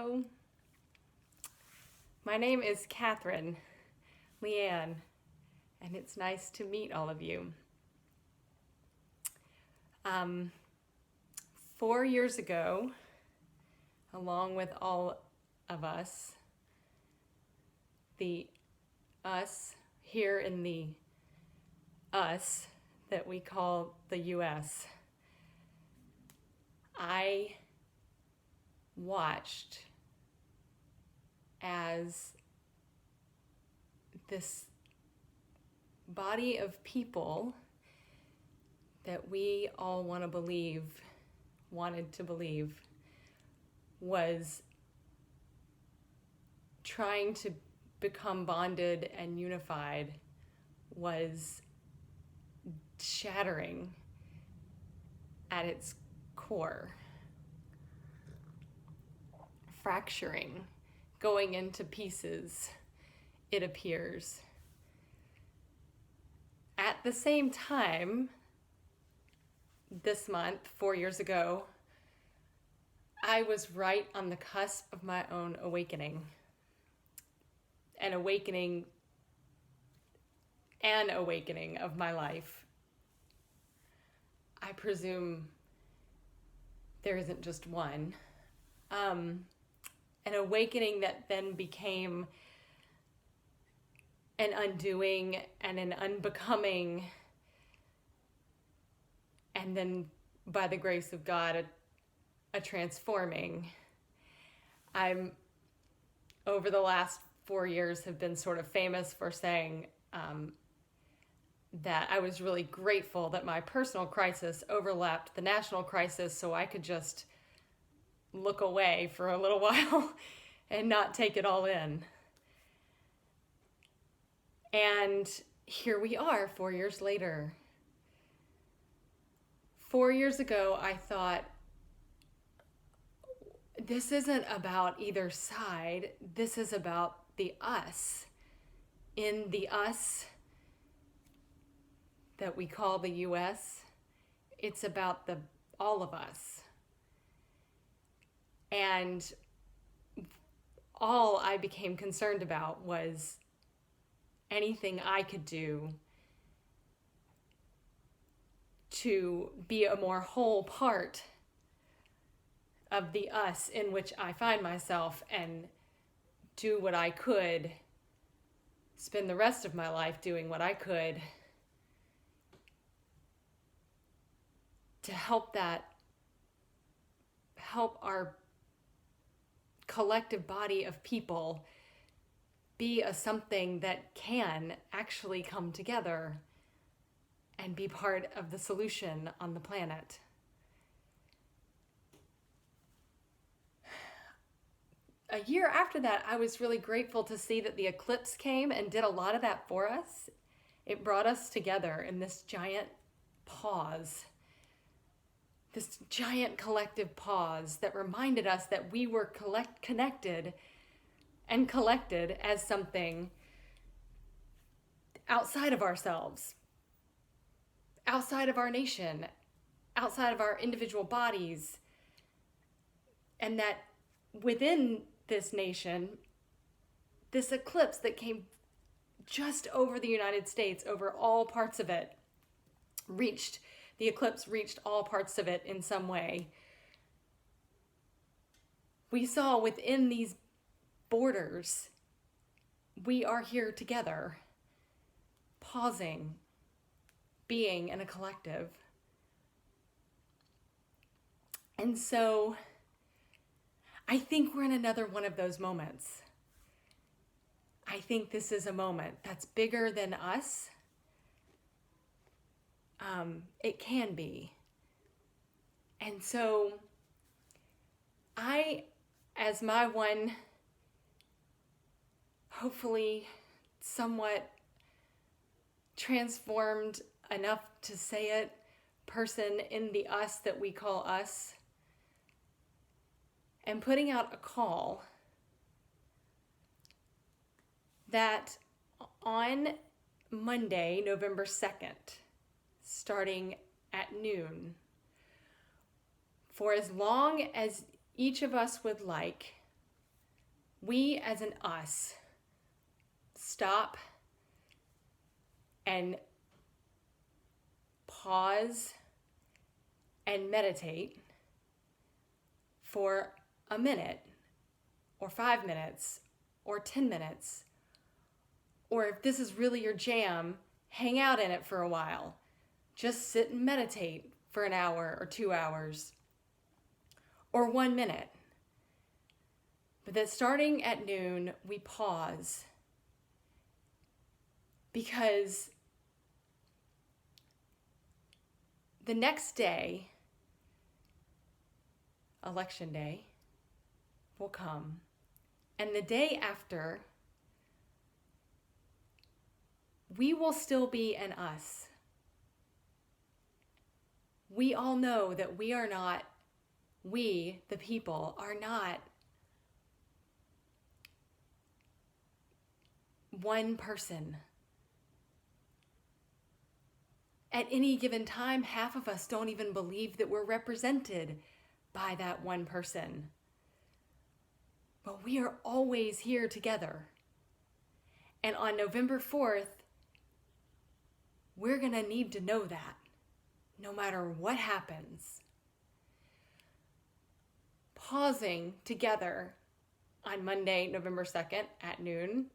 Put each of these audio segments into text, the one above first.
Hello. My name is KathrynLeann, and it's nice to meet all of you. 4 years ago, along with all of us, the us here in the us that we call the US, I watched as this body of people that we all wanted to believe, was trying to become bonded and unified, was shattering at its core, fracturing, going into pieces, it appears. At the same time, this month, 4 years ago, I was right on the cusp of my own awakening. An awakening of my life. I presume there isn't just one. An awakening that then became an undoing and an unbecoming, and then by the grace of God, a transforming. I'm, over the last 4 years, have been sort of famous for saying that I was really grateful that my personal crisis overlapped the national crisis, so I could just look away for a little while and not take it all in. And here we are 4 years later. 4 years ago, I thought, this isn't about either side. This is about the us. In the us that we call the US, it's about all of us. And all I became concerned about was anything I could do to be a more whole part of the us in which I find myself, and do what I could, spend the rest of my life doing what I could to help our collective body of people be a something that can actually come together and be part of the solution on the planet. A year after that, I was really grateful to see that the eclipse came and did a lot of that for us. It brought us together in this giant pause, this giant collective pause that reminded us that we were connected and collected as something outside of ourselves, outside of our nation, outside of our individual bodies, and that within this nation, this eclipse that came just over the United States, over all parts of it, the eclipse reached all parts of it in some way. We saw within these borders, we are here together, pausing, being in a collective. And so I think we're in another one of those moments. I think this is a moment that's bigger than us. It can be. And so I, as my one, hopefully somewhat transformed enough to say it, person in the us that we call us, and putting out a call that on Monday, November 2nd, starting at noon, for as long as each of us would like, we as an us stop and pause and meditate for a minute or 5 minutes or 10 minutes, or if this is really your jam, hang out in it for a while. Just sit and meditate for an hour or 2 hours or 1 minute. But that starting at noon, we pause, because the next day, election day, will come. And the day after, we will still be an us. We all know that we, the people, are not one person. At any given time, half of us don't even believe that we're represented by that one person. But we are always here together. And on November 4th, we're going to need to know that, no matter what happens. Pausing together on Monday, November 2nd at noon,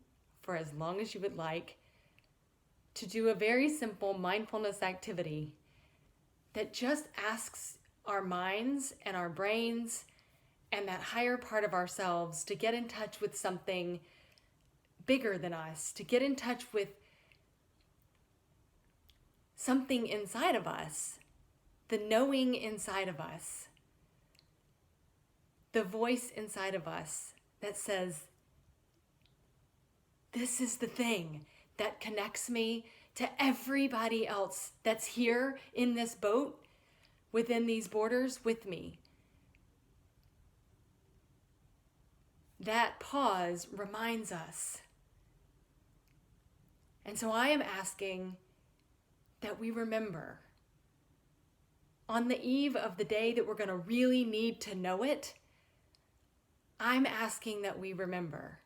for as long as you would like, to do a very simple mindfulness activity that just asks our minds and our brains and that higher part of ourselves to get in touch with something bigger than us, to get in touch with something inside of us, the knowing inside of us, the voice inside of us that says, this is the thing that connects me to everybody else that's here in this boat, within these borders with me. That pause reminds us. And so I am asking that we remember, on the eve of the day that we're going to really need to know it, I'm asking that we remember.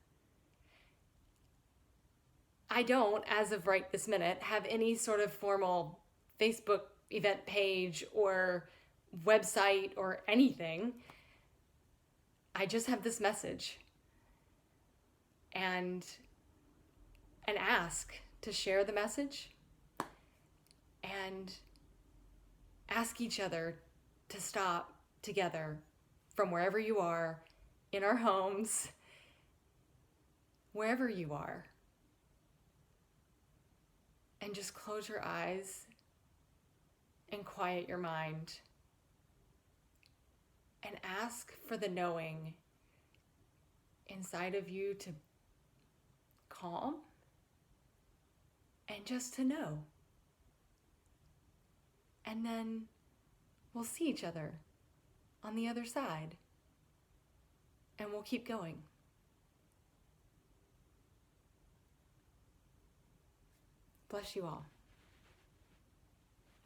I don't, as of right this minute, have any sort of formal Facebook event page or website or anything. I just have this message and ask to share the message and ask each other to stop together from wherever you are, in our homes, wherever you are. And just close your eyes and quiet your mind and ask for the knowing inside of you to calm and just to know. And then we'll see each other on the other side and we'll keep going. Bless you all.